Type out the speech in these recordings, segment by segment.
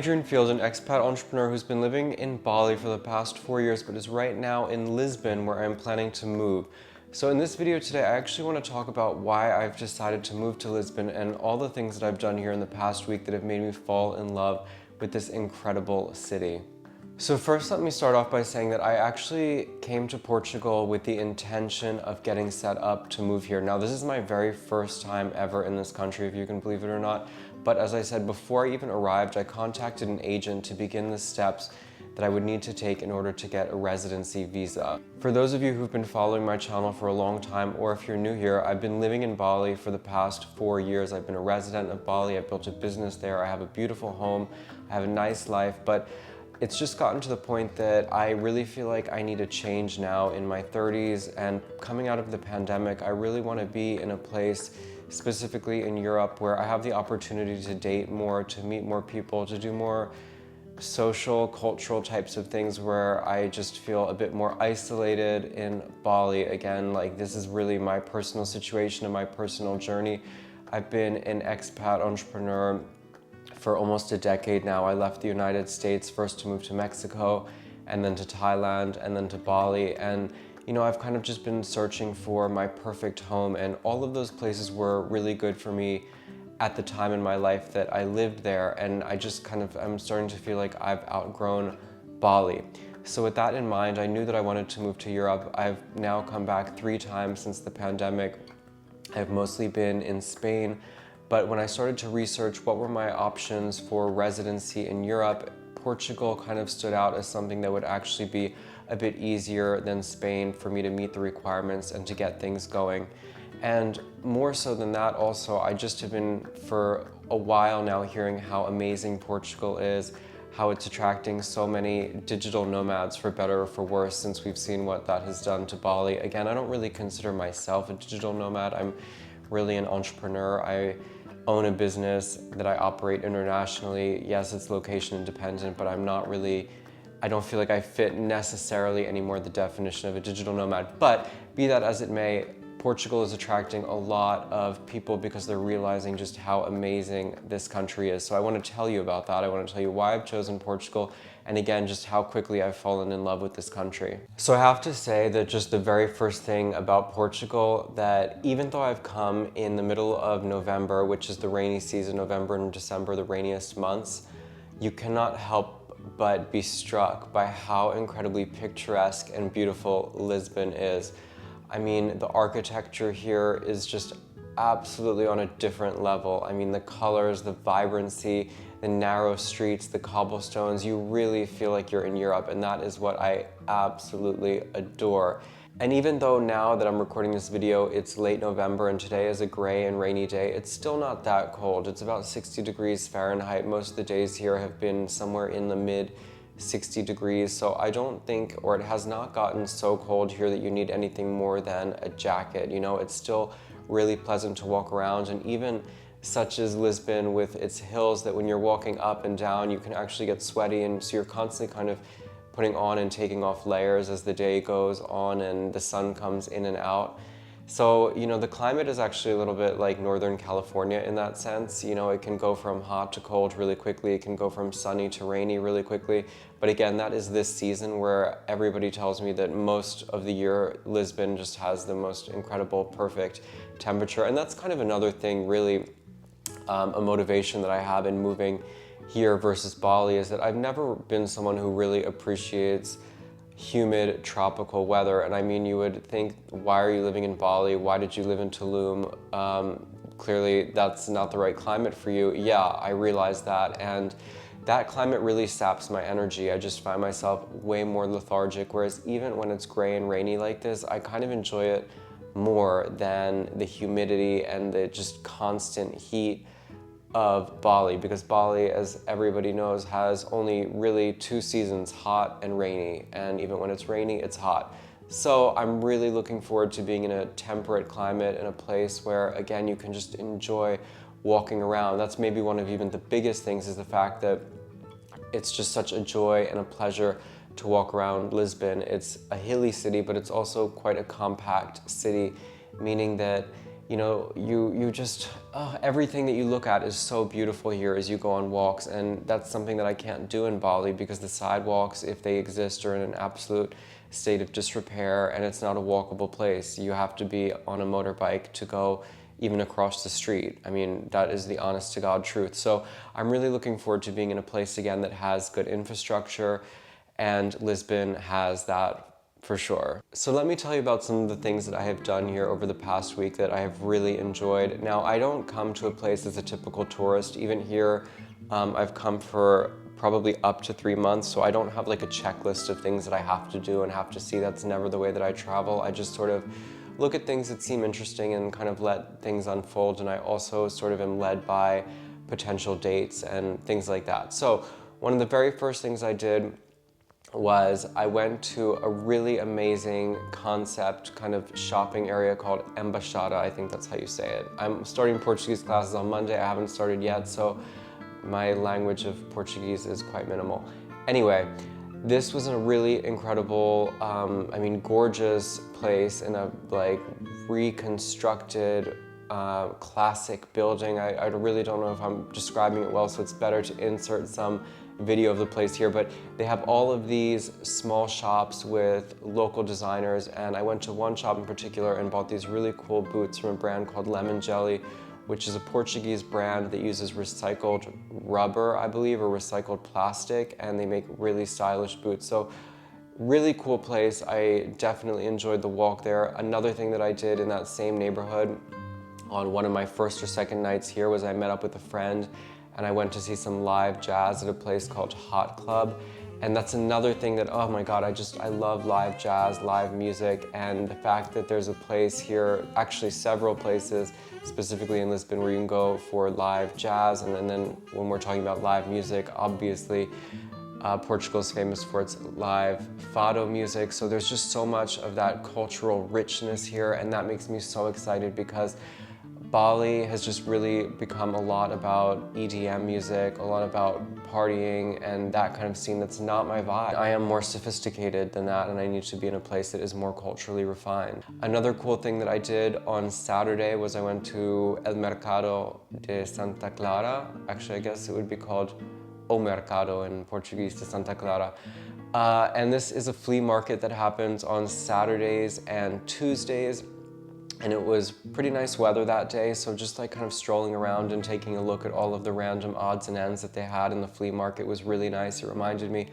Adrian Field, an expat entrepreneur who's been living in Bali for the past 4 years, but is right now in Lisbon, where I'm planning to move. So in this video today, I actually want to talk about why I've decided to move to Lisbon and all the things that I've done here in the past week that have made me fall in love with this incredible city. So first, let me start off by saying that I actually came to Portugal with the intention of getting set up to move here. Now, this is my very first time ever in this country, if you can believe it or not. But as I said, before I even arrived, I contacted an agent to begin the steps that I would need to take in order to get a residency visa. For those of you who've been following my channel for a long time, or if you're new here, I've been living in Bali for the past 4 years. I've been a resident of Bali. I've built a business there. I have a beautiful home. I have a nice life, but it's just gotten to the point that I really feel like I need a change now in my 30s, and coming out of the pandemic, I really want to be in a place, specifically in Europe, where I have the opportunity to date more, to meet more people, to do more social, cultural types of things, where I just feel a bit more isolated in Bali. Again, like, this is really my personal situation and my personal journey. I've been an expat entrepreneur for almost a decade now. I left the United States first to move to Mexico, and then to Thailand, and then to Bali. And you know, I've kind of just been searching for my perfect home, and all of those places were really good for me at the time in my life that I lived there. And I just I'm starting to feel like I've outgrown Bali. So with that in mind, I knew that I wanted to move to Europe. I've now come back 3 times since the pandemic. I've mostly been in Spain. But when I started to research what were my options for residency in Europe, Portugal kind of stood out as something that would actually be a bit easier than Spain for me to meet the requirements and to get things going. And more so than that also, I just have been for a while now hearing how amazing Portugal is, how it's attracting so many digital nomads, for better or for worse, since we've seen what that has done to Bali. Again, I don't really consider myself a digital nomad. I'm really an entrepreneur. I own a business that I operate internationally. Yes, it's location independent, but I don't feel like I fit necessarily anymore the definition of a digital nomad. But be that as it may, Portugal is attracting a lot of people because they're realizing just how amazing this country is. So I want to tell you about that. I want to tell you why I've chosen Portugal, and again, just how quickly I've fallen in love with this country. So I have to say that just the very first thing about Portugal, that even though I've come in the middle of November, which is the rainy season, November and December, the rainiest months, you cannot help but be struck by how incredibly picturesque and beautiful Lisbon is. I mean, the architecture here is just absolutely on a different level. I mean, the colors, the vibrancy, the narrow streets, the cobblestones, you really feel like you're in Europe, and that is what I absolutely adore. And even though now that I'm recording this video, it's late November and today is a gray and rainy day, it's still not that cold. It's about 60 degrees Fahrenheit. Most of the days here have been somewhere in the mid 60 degrees. So I don't think, or it has not gotten so cold here that you need anything more than a jacket. You know, it's still really pleasant to walk around, and even such as Lisbon with its hills, that when you're walking up and down, you can actually get sweaty, and so you're constantly kind of putting on and taking off layers as the day goes on and the sun comes in and out. So, you know, the climate is actually a little bit like Northern California in that sense. You know, it can go from hot to cold really quickly. It can go from sunny to rainy really quickly. But again, that is this season where everybody tells me that most of the year, Lisbon just has the most incredible, perfect temperature. And that's kind of another thing, really, a motivation that I have in moving here versus Bali, is that I've never been someone who really appreciates humid tropical weather. And I mean, you would think, why are you living in Bali? Why did you live in Tulum? Clearly that's not the right climate for you. Yeah, I realize that, and that climate really saps my energy. I just find myself way more lethargic, whereas even when it's gray and rainy like this, I kind of enjoy it more than the humidity and the just constant heat of Bali, because Bali, as everybody knows, has only really 2 seasons, hot and rainy, and even when it's rainy, it's hot. So I'm really looking forward to being in a temperate climate, in a place where, again, you can just enjoy walking around. That's maybe one of even the biggest things, is the fact that it's just such a joy and a pleasure to walk around Lisbon. It's a hilly city, but it's also quite a compact city, meaning that you know, you just, everything that you look at is so beautiful here as you go on walks, and that's something that I can't do in Bali because the sidewalks, if they exist, are in an absolute state of disrepair, and it's not a walkable place. You have to be on a motorbike to go even across the street. I mean, that is the honest to God truth. So I'm really looking forward to being in a place again that has good infrastructure, and Lisbon has that for sure. So let me tell you about some of the things that I have done here over the past week that I have really enjoyed. Now, I don't come to a place as a typical tourist. Even here, I've come for probably up to 3 months, so I don't have like a checklist of things that I have to do and have to see. That's never the way that I travel. I just sort of look at things that seem interesting and kind of let things unfold, and I also sort of am led by potential dates and things like that. So one of the very first things I did was I went to a really amazing concept kind of shopping area called Embaixada, I think that's how you say it. I'm starting Portuguese classes on Monday. I haven't started yet, so my language of Portuguese is quite minimal. Anyway, this was a really incredible, I mean, gorgeous place in a like reconstructed classic building. I really don't know if I'm describing it well, so it's better to insert some video of the place here, but they have all of these small shops with local designers, and I went to one shop in particular and bought these really cool boots from a brand called Lemon Jelly, which is a Portuguese brand that uses recycled rubber, I believe, or recycled plastic, and they make really stylish boots. So really cool place. I definitely enjoyed the walk there. Another thing that I did in that same neighborhood on one of my first or second nights here was I met up with a friend and I went to see some live jazz at a place called Hot Club. And that's another thing that, oh my God, I love live jazz, live music, and the fact that there's a place here, actually several places, specifically in Lisbon, where you can go for live jazz, and then when we're talking about live music, obviously, Portugal is famous for its live fado music, so there's just so much of that cultural richness here, and that makes me so excited because Bali has just really become a lot about EDM music, a lot about partying and that kind of scene. That's not my vibe. I am more sophisticated than that, and I need to be in a place that is more culturally refined. Another cool thing that I did on Saturday was I went to El Mercado de Santa Clara. Actually, I guess it would be called O Mercado in Portuguese, de Santa Clara. And this is a flea market that happens on Saturdays and Tuesdays. And it was pretty nice weather that day, so just like kind of strolling around and taking a look at all of the random odds and ends that they had in the flea market was really nice. It reminded me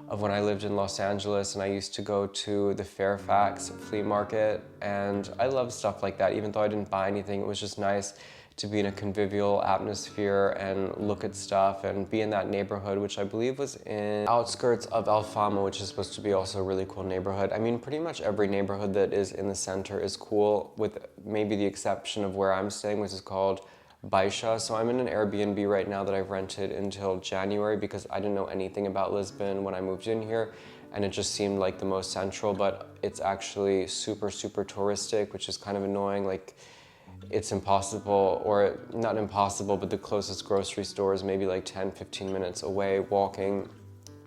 of when I lived in Los Angeles and I used to go to the Fairfax flea market, and I love stuff like that. Even though I didn't buy anything, it was just nice to be in a convivial atmosphere and look at stuff and be in that neighborhood, which I believe was in outskirts of Alfama, which is supposed to be also a really cool neighborhood. I mean, pretty much every neighborhood that is in the center is cool, with maybe the exception of where I'm staying, which is called Baixa. So I'm in an Airbnb right now that I've rented until January because I didn't know anything about Lisbon when I moved in here, and it just seemed like the most central, but it's actually super, super touristic, which is kind of annoying. Like, it's impossible, or not impossible, but the closest grocery store is maybe like 10, 15 minutes away walking.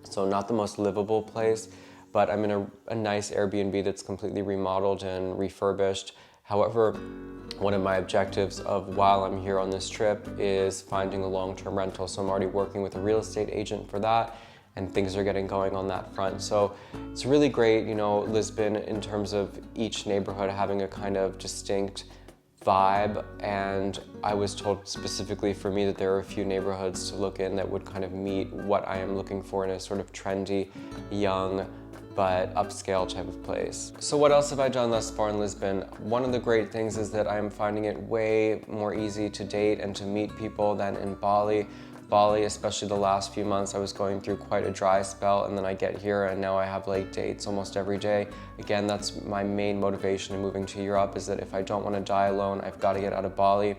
So not the most livable place, but I'm in a nice Airbnb that's completely remodeled and refurbished. However, one of my objectives of while I'm here on this trip is finding a long-term rental. So I'm already working with a real estate agent for that, and things are getting going on that front. So it's really great, you know, Lisbon, in terms of each neighborhood having a kind of distinct vibe, and I was told specifically for me that there are a few neighborhoods to look in that would kind of meet what I am looking for in a sort of trendy, young, but upscale type of place. So what else have I done thus far in Lisbon? One of the great things is that I'm finding it way more easy to date and to meet people than in Bali. Bali, especially the last few months, I was going through quite a dry spell, and then I get here and now I have like dates almost every day. Again, that's my main motivation in moving to Europe, is that if I don't want to die alone, I've got to get out of Bali.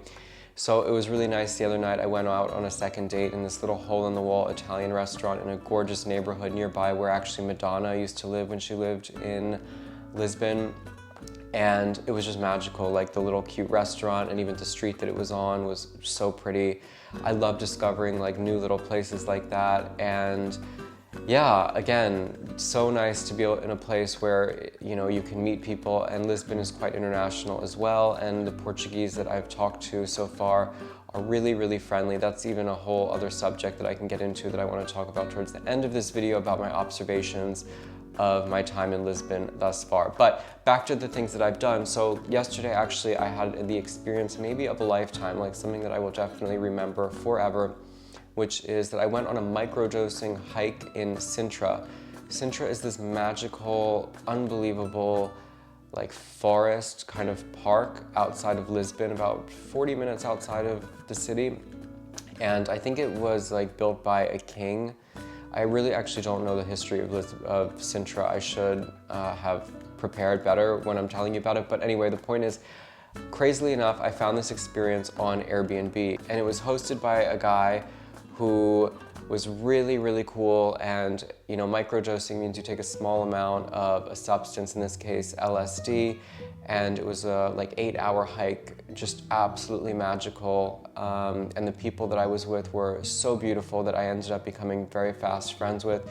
So it was really nice the other night. I went out on a second date in this little hole-in-the-wall Italian restaurant in a gorgeous neighborhood nearby where actually Madonna used to live when she lived in Lisbon. And it was just magical, like the little cute restaurant and even the street that it was on was so pretty. I love discovering like new little places like that, and Yeah, again, so nice to be in a place where, you know, you can meet people, and Lisbon is quite international as well, and the Portuguese that I've talked to so far are really, really friendly. That's even a whole other subject that I can get into that I want to talk about towards the end of this video about my observations of my time in Lisbon thus far. But back to the things that I've done. So yesterday, actually, I had the experience maybe of a lifetime, like something that I will definitely remember forever, which is that I went on a microdosing hike in Sintra. Sintra is this magical, unbelievable, like forest kind of park outside of Lisbon, about 40 minutes outside of the city. And I think it was like built by a king. I really actually don't know the history of Sintra. I should have prepared better when I'm telling you about it. But anyway, the point is, crazily enough, I found this experience on Airbnb, and it was hosted by a guy who was really, really cool. And you know, microdosing means you take a small amount of a substance, in this case LSD, and it was a like 8-hour hike, just absolutely magical. And the people that I was with were so beautiful that I ended up becoming very fast friends with.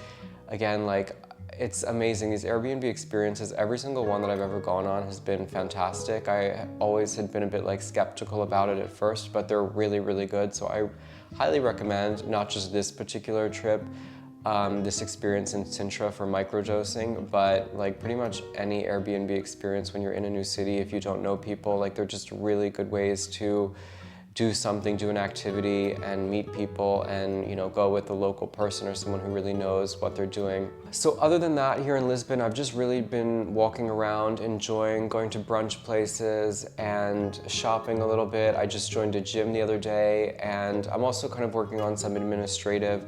Again, like, it's amazing. These Airbnb experiences, every single one that I've ever gone on has been fantastic. I always had been a bit like skeptical about it at first, but they're really, really good. So I highly recommend not just this particular trip, this experience in Sintra for microdosing, but like pretty much any Airbnb experience when you're in a new city. If you don't know people, like, they're just really good ways to do something, do an activity and meet people, and you know, go with a local person or someone who really knows what they're doing. So other than that, here in Lisbon, I've just really been walking around, enjoying going to brunch places and shopping a little bit. I just joined a gym the other day, and I'm also kind of working on some administrative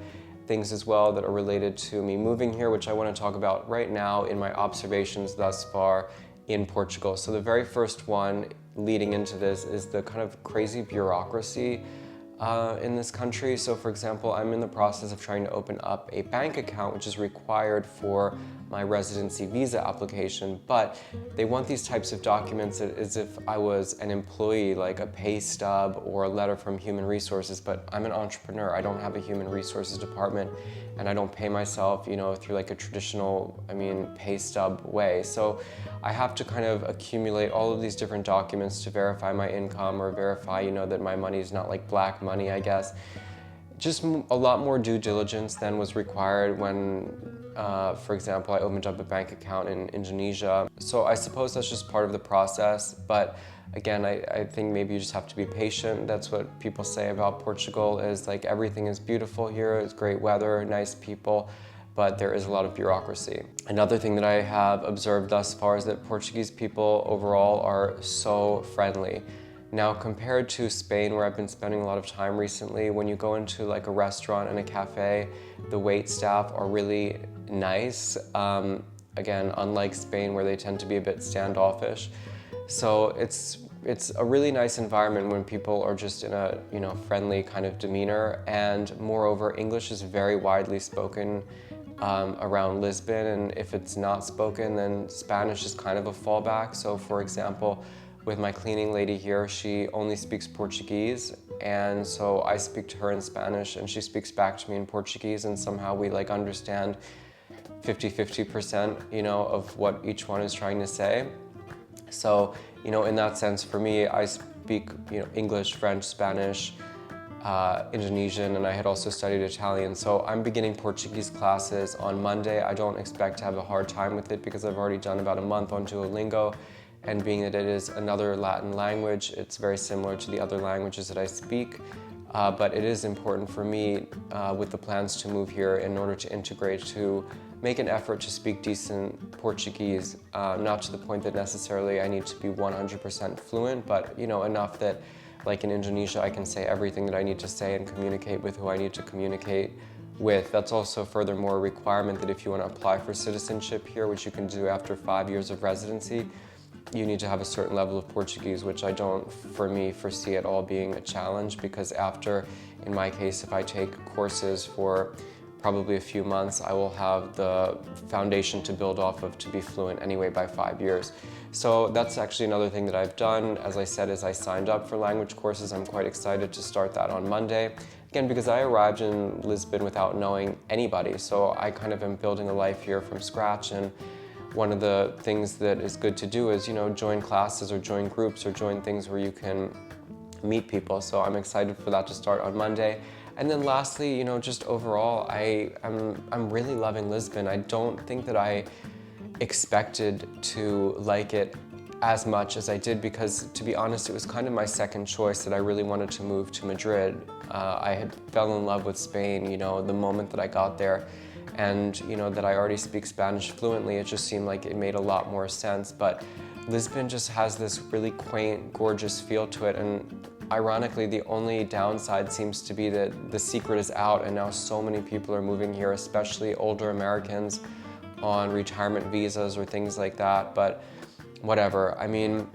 things as well that are related to me moving here, which I want to talk about right now in my observations thus far in Portugal. So the very first one leading into this is the kind of crazy bureaucracy in this country. So for example, I'm in the process of trying to open up a bank account, which is required for my residency visa application, but they want these types of documents as if I was an employee, like a pay stub or a letter from human resources, but I'm an entrepreneur. I don't have a human resources department, and I don't pay myself, you know, through like a traditional, pay stub way. So I have to kind of accumulate all of these different documents to verify my income or verify, you know, that my money is not like black money, I guess. Just a lot more due diligence than was required when, for example, I opened up a bank account in Indonesia. So I suppose that's just part of the process. But again, I think maybe you just have to be patient. That's what people say about Portugal, is like everything is beautiful here. It's great weather, nice people, but there is a lot of bureaucracy. Another thing that I have observed thus far is that Portuguese people overall are so friendly. Now, compared to Spain, where I've been spending a lot of time recently, when you go into like a restaurant and a cafe, the wait staff are really nice. Again, unlike Spain, where they tend to be a bit standoffish. So it's a really nice environment when people are just in a, you know, friendly kind of demeanor. And moreover, English is very widely spoken around Lisbon, and if it's not spoken, then Spanish is kind of a fallback. So for example, with my cleaning lady here, she only speaks Portuguese, and so I speak to her in Spanish and she speaks back to me in Portuguese, and somehow we like understand 50-50%, you know, of what each one is trying to say. So, you know, in that sense, for me, I speak, you know, English, French, Spanish, Indonesian, and I had also studied Italian. So I'm beginning Portuguese classes on Monday. I don't expect to have a hard time with it because I've already done about a month on Duolingo. And being that it is another Latin language, it's very similar to the other languages that I speak. But it is important for me, with the plans to move here, in order to integrate, to make an effort to speak decent Portuguese, not to the point that necessarily I need to be 100% fluent, but you know, enough that, like in Indonesia, I can say everything that I need to say and communicate with who I need to communicate with. That's also furthermore a requirement that if you want to apply for citizenship here, which you can do after 5 years of residency, you need to have a certain level of Portuguese, which I don't, for me, foresee at all being a challenge, because after, in my case, if I take courses for probably a few months, I will have the foundation to build off of to be fluent anyway by 5 years. So that's actually another thing that I've done. As I said, is I signed up for language courses. I'm quite excited to start that on Monday. Again, because I arrived in Lisbon without knowing anybody, so I kind of am building a life here from scratch. And one of the things that is good to do is, join classes or join groups or join things where you can meet people. So I'm excited for that to start on Monday. And then lastly, just overall, I'm really loving Lisbon. I don't think that I expected to like it as much as I did, because to be honest, it was kind of my second choice that I really wanted to move to Madrid. I had fell in love with Spain, the moment that I got there. And that I already speak Spanish fluently, it just seemed like it made a lot more sense. But Lisbon just has this really quaint, gorgeous feel to it. And ironically, the only downside seems to be that the secret is out, and now so many people are moving here, especially older Americans on retirement visas or things like that. But whatever, I mean,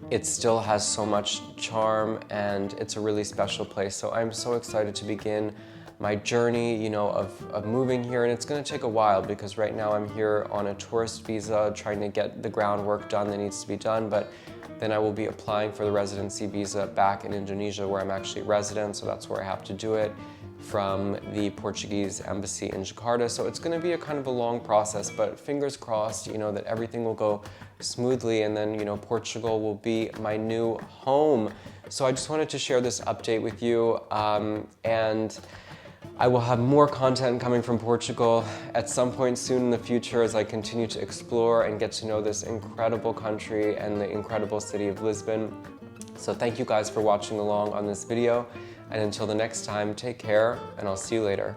it still has so much charm, and it's a really special place. So I'm so excited to begin my journey, of moving here. And it's gonna take a while, because right now I'm here on a tourist visa, trying to get the groundwork done that needs to be done. But then I will be applying for the residency visa back in Indonesia, where I'm actually resident. So that's where I have to do it, from the Portuguese embassy in Jakarta. So it's gonna be a kind of a long process, but fingers crossed, that everything will go smoothly, and then, Portugal will be my new home. So I just wanted to share this update with you, and I will have more content coming from Portugal at some point soon in the future, as I continue to explore and get to know this incredible country and the incredible city of Lisbon. So thank you guys for watching along on this video, and until the next time, take care, and I'll see you later.